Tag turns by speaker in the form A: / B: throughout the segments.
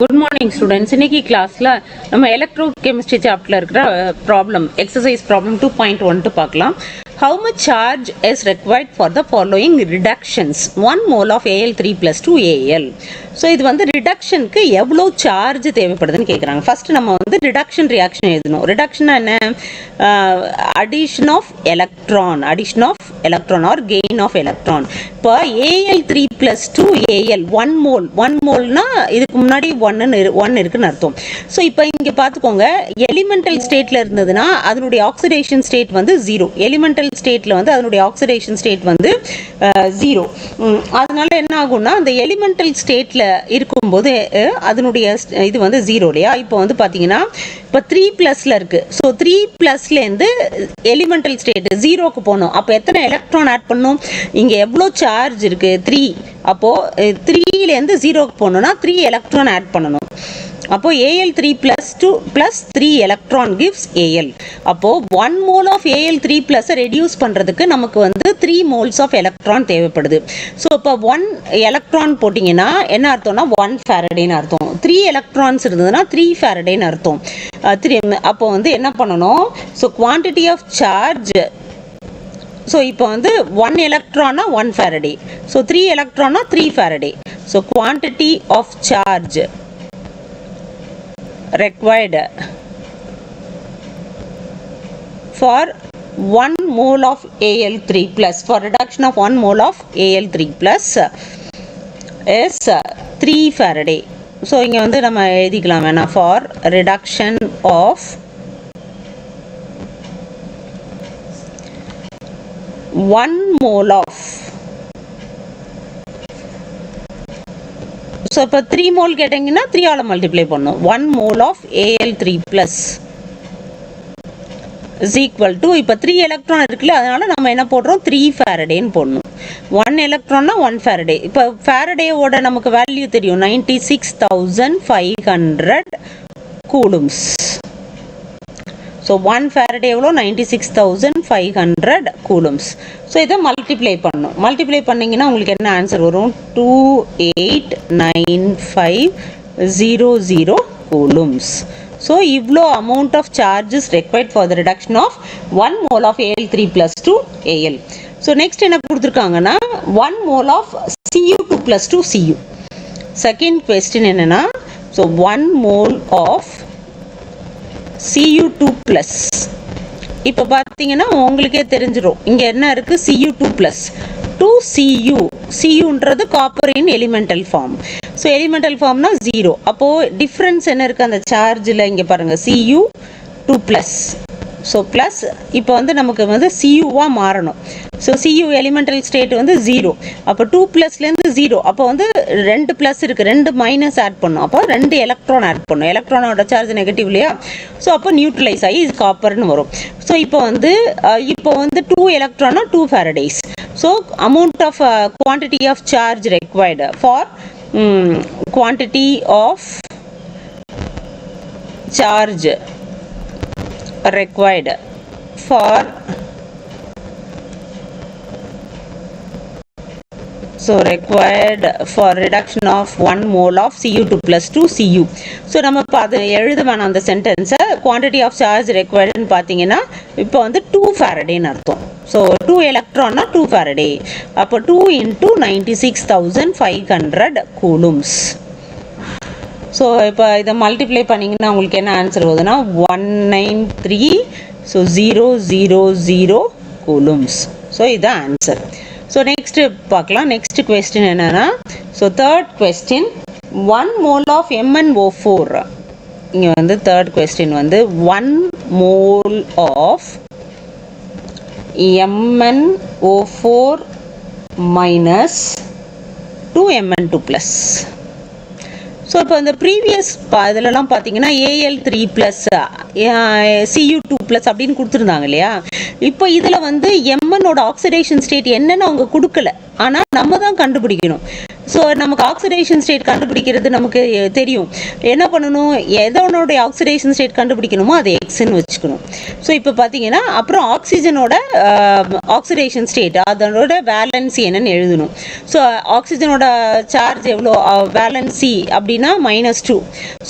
A: Good morning students. இன்னைக்கு கிளாஸ்ல நம்ம எலக்ட்ரோகெமிஸ்ட்ரி சாப்டர்ல இருக்கிற ப்ராப்ளம் எக்ஸசைஸ் ப்ராப்ளம் 2.1 பார்க்கலாம். How much charge is required for the following reductions? 1 mole of Al3 plus 2 Al. So இது வந்து ரிடக்ஷனுக்கு எவ்வளோ சார்ஜ் தேவைப்படுதுன்னு கேட்குறாங்க. ஃபர்ஸ்ட் நம்ம வந்து ரிடக்ஷன் ரியாக்ஷன் எழுதணும். ரிடக்ஷன் என்ன? Addition of electron or gain of electron. இப்போ Al3 plus 2 Al 1 மோல்னா இதுக்கு முன்னாடி ஒன் இருக்குன்னு அர்த்தம். ஸோ இப்போ இங்கே பார்த்துக்கோங்க, எலிமெண்டல் ஸ்டேட்டில் இருந்ததுன்னா அதனுடைய ஆக்சிடேஷன் ஸ்டேட் வந்து 0. எலிமெண்டல் ஸ்டேட்டில் வந்து அதனுடைய ஆக்சிடேஷன் ஸ்டேட் வந்து 0. அதனால என்ன ஆகும்னா அந்த எலிமெண்டல் ஸ்டேட்டில் இருக்கும்போது அதனுடைய இது வந்து 0 இல்லையா. இப்போ வந்து பார்த்தீங்கன்னா இப்போ 3+ இருக்குது. ஸோ 3+லேருந்து எலிமெண்டல் ஸ்டேட் 0க்கு போகணும். அப்போ எத்தனை எலக்ட்ரான் ஆட் பண்ணணும்? இங்கே எவ்வளோ சார்ஜ் இருக்குது? 3. அப்போது 3லேருந்து 0க்கு போகணுன்னா 3 எலக்ட்ரான் ஆட் பண்ணணும். அப்போ Al3 plus 3 electron gives Al. அப்போ 1 mole of Al3 plus reduce பண்ணுறதுக்கு நமக்கு வந்து 3 moles of electron தேவைப்படுது. ஸோ இப்போ 1 electron போட்டிங்கன்னா என்ன அர்த்தம்னா 1 ஃபேரடேன்னு அர்த்தம். 3 electrons இருந்ததுன்னா 3 ஃபேரடேன்னு அர்த்தம். அப்போ வந்து என்ன பண்ணணும்? So quantity of charge, so இப்போ வந்து 1 electron 1 Faraday, so 3 electron 3 Faraday. So quantity of charge required for 1 mole of Al3 plus, for reduction of 1 mole of Al3 plus is 3 Faraday. So இங்க வந்து நம்ம எழுதிக்கலாம் வேணா, for reduction of 1 mole of, so இப்போ 3 mole கேட்டிங்கன்னா 3ஆல் multiply பண்ணும். 1 mole of Al3 plus is equal to, இப்போ 3 electron இருக்குல்ல, அதனால நம்ம என்ன போடுறோம்? 3 ஃபேரடேன்னு போடணும். 1 எலக்ட்ரான்னா 1 ஃபேரடே. இப்போ ஃபேரடேவோட நமக்கு வேல்யூ தெரியும், 96,500 கூலும்ஸ். ஸோ 1 ஃபேரடே எவ்வளோ? 96,500 கூலும்ஸ். ஸோ இதை மல்டிப்ளை பண்ணணும். மல்டிப்ளை பண்ணிங்கன்னா உங்களுக்கு என்ன ஆன்சர் வரும்? 289500 கூலும்ஸ். ஸோ இவ்வளோ amount of charges required for the reduction of 1 mole of Al3 plus 2 Al. So next என்ன கொடுத்துருக்காங்கன்னா 1 mole of Cu2 plus 2 Cu. Second question என்னன்னா, so 1 mole of Cu2 plus. இப்போ பார்த்தீங்கன்னா உங்களுக்கே தெரிஞ்சிடும் இங்கே என்ன இருக்குது? Cu2 plus 2Cu. Cuன்றது copper in elemental form. So elemental ஃபார்ம்னா 0. அப்போது டிஃப்ரென்ஸ் என்ன இருக்குது அந்த சார்ஜில்? இங்கே பாருங்கள், Cu2 plus. ஸோ ப்ளஸ் இப்போ வந்து நமக்கு வந்து Cuவாக மாறணும். ஸோ Cu எலிமெண்டல் ஸ்டேட் வந்து 0. அப்போ 2+லேருந்து 0. அப்போ வந்து 2 ப்ளஸ் இருக்குது, 2 மைனஸ் ஆட் பண்ணும். அப்போ 2 எலக்ட்ரான் ஆட் பண்ணும். எலக்ட்ரானோட சார்ஜ் நெகட்டிவ் இல்லையா. ஸோ அப்போ நியூட்ரலைஸ் ஆகி இது காப்பர்னு வரும். ஸோ இப்போ வந்து 2 எலக்ட்ரானா 2 Faradays. So amount of quantity of charge required for quantity of charge required for, so required for reduction of 1 mole of Cu2 plus 2 Cu. So நம்ம இப்போ அதை எழுத வேணாம் அந்த சென்டென்ஸை. குவான்டிட்டி ஆஃப் சார்ஜ் ரெக்வயர்டுன்னு பார்த்தீங்கன்னா இப்போ வந்து 2 ஃபேரடேன்னு அர்த்தம். So 2 எலக்ட்ரான்னா 2 Faraday. அப்போ 2 into 96,500 கூலும்ஸ். ஸோ இப்போ இதை மல்டிப்ளை பண்ணிங்கன்னா உங்களுக்கு என்ன ஆன்சர் வருதுன்னா 193, ஸோ 000 கூலும்ஸ். ஸோ இதுதான் ஆன்சர். ஸோ நெக்ஸ்ட்டு பார்க்கலாம். நெக்ஸ்ட் கொஸ்டின் என்னென்னா, so third question 1 mole of MnO4. இங்கே வந்து தேர்ட் கொஸ்டின் வந்து 1 mole of MnO4 minus 2 Mn2 plus. So இப்போ இந்த ப்ரீவியஸ் இதிலலாம் பார்த்தீங்கன்னா Al3 ப்ளஸ் Cu2 ப்ளஸ் அப்படின்னு கொடுத்துருந்தாங்க இல்லையா. இப்போ இதில் வந்து Mnோட ஆக்சிடேஷன் ஸ்டேட் என்னன்னு அவங்க கொடுக்கல, ஆனால் நம்ம தான் கண்டுபிடிக்கணும். ஸோ நமக்கு ஆக்சிடேஷன் ஸ்டேட் கண்டுபிடிக்கிறது நமக்கு தெரியும். என்ன பண்ணணும், எதோடைய ஆக்சிடேஷன் ஸ்டேட் கண்டுபிடிக்கணுமோ அதை எக்ஸ்ன்னு வச்சுக்கணும். ஸோ இப்போ பார்த்தீங்கன்னா அப்புறம் ஆக்சிஜனோட ஆக்சிடேஷன் ஸ்டேட் அதனோட வேலன்சி என்னன்னு எழுதணும். ஸோ ஆக்சிஜனோட சார்ஜ் எவ்வளோ, வேலன்சி அப்படின்னா -2.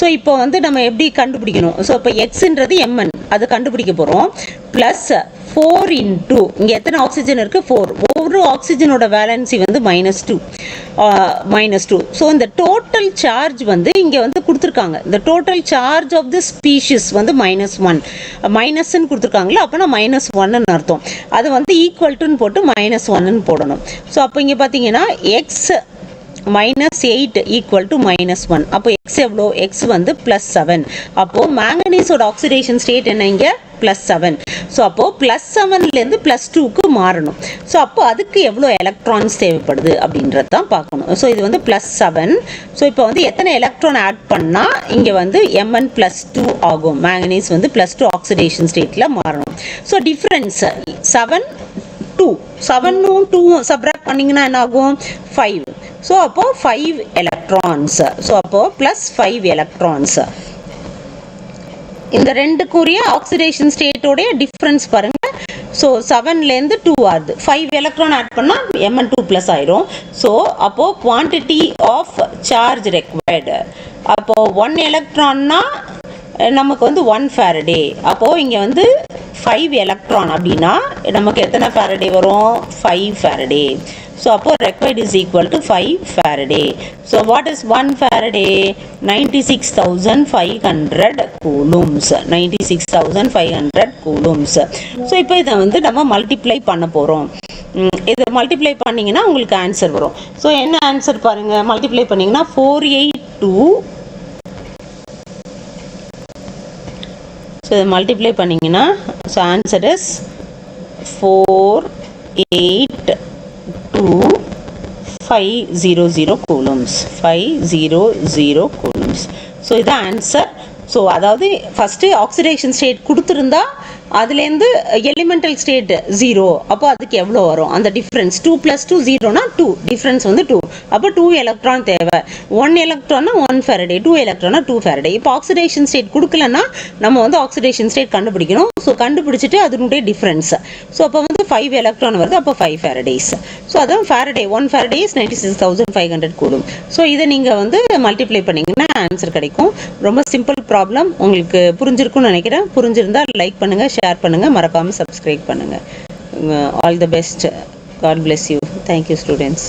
A: ஸோ இப்போ வந்து நம்ம எப்படி கண்டுபிடிக்கணும், ஸோ இப்போ எக்ஸ்ன்றது mn அதை கண்டுபிடிக்க போகிறோம். ப்ளஸ் 4 இன்டூ இங்கே எத்தனை ஆக்சிஜன் இருக்குது, 4. ஒவ்வொரு ஆக்சிஜனோட வேலன்சி வந்து -2. ஸோ இந்த டோட்டல் சார்ஜ் வந்து இங்கே வந்து கொடுத்துருக்காங்க. இந்த total charge of the species வந்து -1 மைனஸ்ன்னு கொடுத்துருக்காங்களா, அப்போனா -1ன்னு அர்த்தம். அது வந்து ஈக்குவல்ட்டுன்னு போட்டு -1ன்னு போடணும். ஸோ அப்போ இங்கே பார்த்தீங்கன்னா எக்ஸ் -8 ஈக்குவல் டு -1. அப்போ எக்ஸ் எவ்வளோ, எக்ஸ் வந்து +7. அப்போது மேங்கனீஸோட ஆக்சிடேஷன் ஸ்டேட் என்ன, இங்கே +7. ஸோ அப்போது +7லேருந்து +2க்கு மாறணும். ஸோ அப்போ அதுக்கு எவ்வளோ எலக்ட்ரான்ஸ் தேவைப்படுது அப்படின்றது தான் பார்க்கணும். ஸோ இது வந்து +7. ஸோ இப்போ வந்து எத்தனை எலக்ட்ரான் ஆட் பண்ணால் இங்கே வந்து Mn+2 ஆகும், மேங்கனீஸ் வந்து +2 ஆக்சிடேஷன் ஸ்டேட்டில் மாறணும். ஸோ டிஃப்ரென்ஸ் 7 7ம் 2ம் சப்ராக்ட் பண்ணிங்கன்னா என்ன ஆகும், 5. ஸோ அப்போது 5 எலக்ட்ரான்ஸ். ஸோ அப்போது +5 எலக்ட்ரான்ஸ். இந்த ரெண்டுக்குரிய ஆக்சிடேஷன் ஸ்டேட்டோடைய டிஃப்ரென்ஸ் பாருங்கள். ஸோ 7லேருந்து 2 ஆகுது, 5 எலக்ட்ரான் ஆட் பண்ணால் Mn2+ ஆயிரும். ஸோ அப்போது குவான்டிட்டி ஆஃப் சார்ஜ் ரெக்வயர்டு, அப்போது 1 எலக்ட்ரான்னா நமக்கு வந்து 1 ஃபாரடே. அப்போது இங்கே வந்து 5 எலக்ட்ரான் அப்படின்னா நமக்கு எத்தனை ஃபாரடே வரும், 5 ஃபாரடே. ஸோ அப்போது required is equal to 5 Faraday. So what is 1 Faraday, 96,500 coulombs. 96,500 coulombs. So இப்போ இதை வந்து நம்ம மல்டிப்ளை பண்ண போகிறோம். இதை மல்டிப்ளை பண்ணிங்கன்னா உங்களுக்கு ஆன்சர் வரும். ஸோ என்ன ஆன்சர் பாருங்கள், மல்டிப்ளை பண்ணிங்கன்னா 482. ஸோ இதை மல்டிப்ளை பண்ணிங்கன்னா so answer is 482,500 coulombs. 500 coulombs. So இதுதான் ஆன்சர். ஸோ அதாவது ஃபஸ்ட்டு ஆக்சிடேஷன் ஸ்டேட் கொடுத்துருந்தா அதுலேருந்து எலிமெண்டல் ஸ்டேட் 0, அப்போ அதுக்கு எவ்வளோ வரும், அந்த டிஃப்ரென்ஸ் 2 + 2 0னா 2, டிஃப்ரென்ஸ் வந்து 2. அப்போ 2 எலக்ட்ரான் தேவை. 1 எலக்ட்ரான்னா 1 ஃபாரடே, 2 எலக்ட்ரானா 2 ஃபாரடே. இப்போ ஆக்சிடேஷன் ஸ்டேட் கொடுக்கலன்னா நம்ம வந்து ஆக்சிடேஷன் ஸ்டேட் கண்டுபிடிக்கணும். ஸோ கண்டுபிடிச்சிட்டு அதனுடைய டிஃப்ரென்ஸ். ஸோ அப்போ வந்து 5 எலக்ட்ரான் வருது, அப்போ 5 ஃபாரடேஸ். ஸோ அதான் Faraday, 1 Faraday is 96,500 coulomb. So இதை நீங்கள் வந்து மல்டிப்ளை பண்ணிங்கன்னா ஆன்சர் கிடைக்கும். ரொம்ப சிம்பிள் ப்ராப்ளம். உங்களுக்கு புரிஞ்சிருக்கும்னு நினைக்கிறேன். புரிஞ்சிருந்தால் லைக் பண்ணுங்கள், ஷேர் பண்ணுங்கள், மறக்காமல் சப்ஸ்கிரைப் பண்ணுங்கள். All the best. God bless you. Thank you, students.